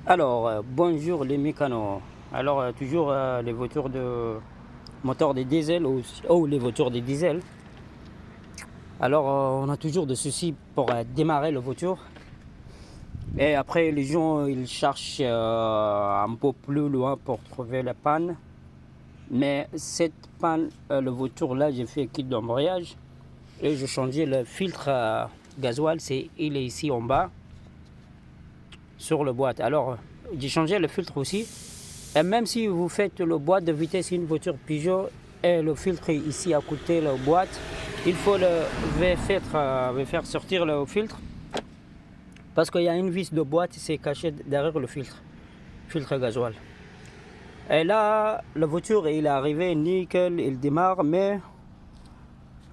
Bonjour les mécanos. Toujours les voitures de moteur de diesel ou les voitures de diesel. On a toujours des soucis pour démarrer la voiture. Et après, les gens ils cherchent un peu plus loin pour trouver la panne. Mais cette panne, la voiture là, j'ai fait kit d'embrayage et j'ai changé le filtre gasoil. Il est ici en bas sur la boîte. J'ai changé le filtre aussi. Et même si vous faites le boîte de vitesse, une voiture Peugeot, et le filtre est ici à côté de la boîte, il faut faire sortir le filtre parce qu'il y a une vis de boîte qui est cachée derrière le filtre gasoil. Et là, la voiture il est arrivé nickel, il démarre, mais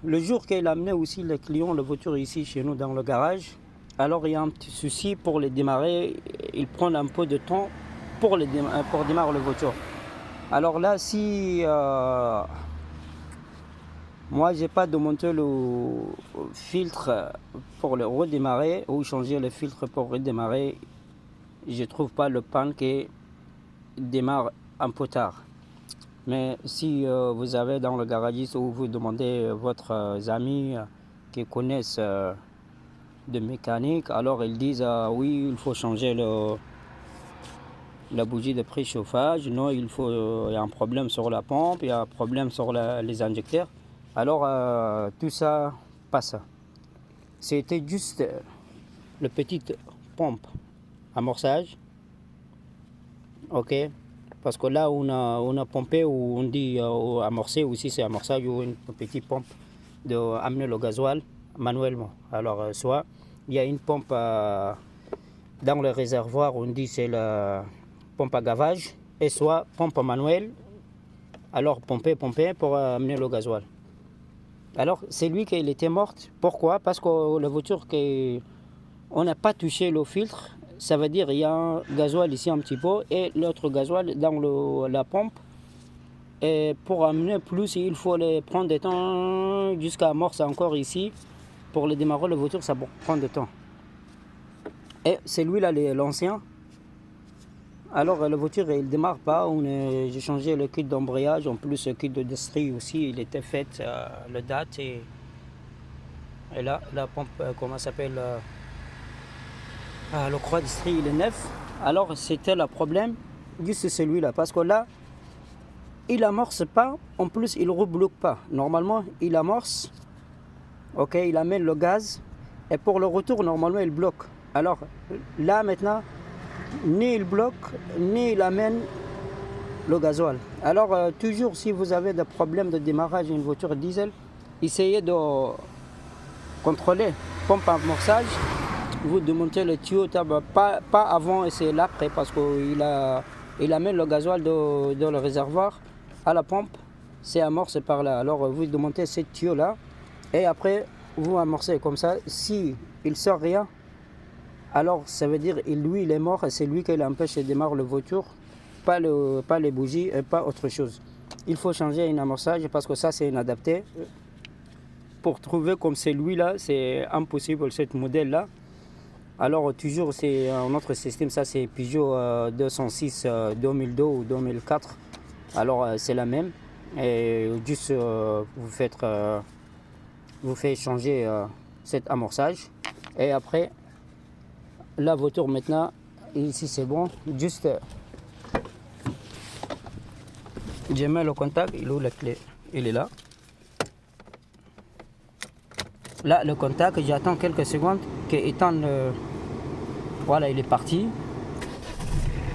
le jour qu'il a amené aussi le client, la voiture ici chez nous dans le garage, alors il y a un petit souci pour le démarrer, il prend un peu de temps pour démarrer la voiture. Alors là, si moi j'ai pas démonté le filtre pour le redémarrer ou changer le filtre pour redémarrer, je trouve pas le panne qui démarre un peu tard. Mais si vous avez dans le garagiste ou vous demandez votre amis qui connaissent de mécanique, alors ils disent oui, il faut changer la bougie de préchauffage, non, il y a un problème sur la pompe, il y a un problème sur les injecteurs. Tout ça passe. C'était juste le petit pompe amorçage, ok, parce que là on a pompé ou on dit amorcé aussi, c'est amorçage ou une petite pompe d'amener le gasoil manuellement. Soit il y a une pompe dans le réservoir, on dit c'est la pompe à gavage, et soit pompe manuelle, alors pomper pour amener le gasoil. Alors c'est lui qui était mort. Pourquoi? Parce que la voiture, on n'a pas touché le filtre, ça veut dire il y a un gasoil ici un petit peu et l'autre gasoil dans la pompe. Et pour amener plus, il faut prendre du temps jusqu'à amorcer encore ici. Pour le démarrer la voiture, ça prend du temps. Et c'est lui là, l'ancien. Alors la voiture elle démarre pas, j'ai changé le kit d'embrayage, en plus le kit de destrie aussi, il était fait le date et là la pompe comment s'appelle le croix destrie il est neuf. Alors c'était le problème, juste celui-là, parce que là il amorce pas, en plus il rebloque pas. Normalement il amorce, ok, il amène le gaz et pour le retour normalement il bloque. Alors là maintenant ni il bloque, ni il amène le gasoil. Toujours si vous avez des problèmes de démarrage d'une voiture diesel, essayez de contrôler pompe amorçage. Vous démontez le tuyau, pas avant et c'est l'après, parce qu'il amène le gasoil dans le réservoir à la pompe, c'est amorcé par là. Alors vous démontez ce tuyau là et après vous amorcez comme ça. Si il sort rien, alors ça veut dire lui il est mort et c'est lui qui l'empêche de démarrer la voiture, pas les bougies et pas autre chose. Il faut changer un amorçage parce que ça c'est inadapté. Pour trouver comme celui-là, c'est impossible ce modèle-là. Alors toujours c'est un autre système, ça c'est Peugeot 206 2002 ou 2004. C'est la même. Et juste vous faites changer cet amorçage et après la voiture maintenant, ici c'est bon, juste je mets le contact, il est où la clé? Il est là. Là le contact, j'attends quelques secondes qu'il étende voilà, il est parti.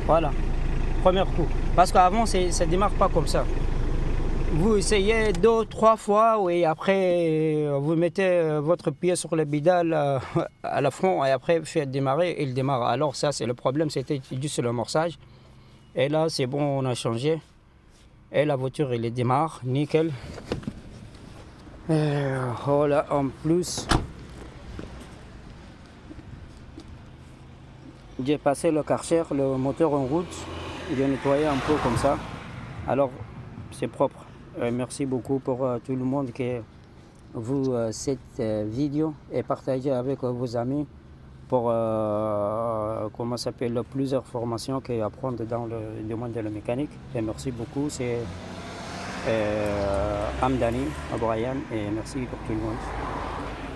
Voilà, premier coup. Parce qu'avant ça ne démarre pas comme ça. Vous essayez 2-3 fois et après vous mettez votre pied sur le pédale à la front et après faites démarrer et il démarre. Alors ça c'est le problème, c'était juste le amorçage. Et là c'est bon, on a changé. Et la voiture elle démarre, nickel. Et voilà, en plus j'ai passé le Karcher, le moteur en route. J'ai nettoyé un peu comme ça. Alors c'est propre. Merci beaucoup pour tout le monde qui vous cette vidéo et partagez avec vos amis pour comment s'appelle, plusieurs formations qu'il y a à apprendre dans le domaine de la mécanique. Et merci beaucoup, c'est Amdani, à Brian, et merci pour tout le monde.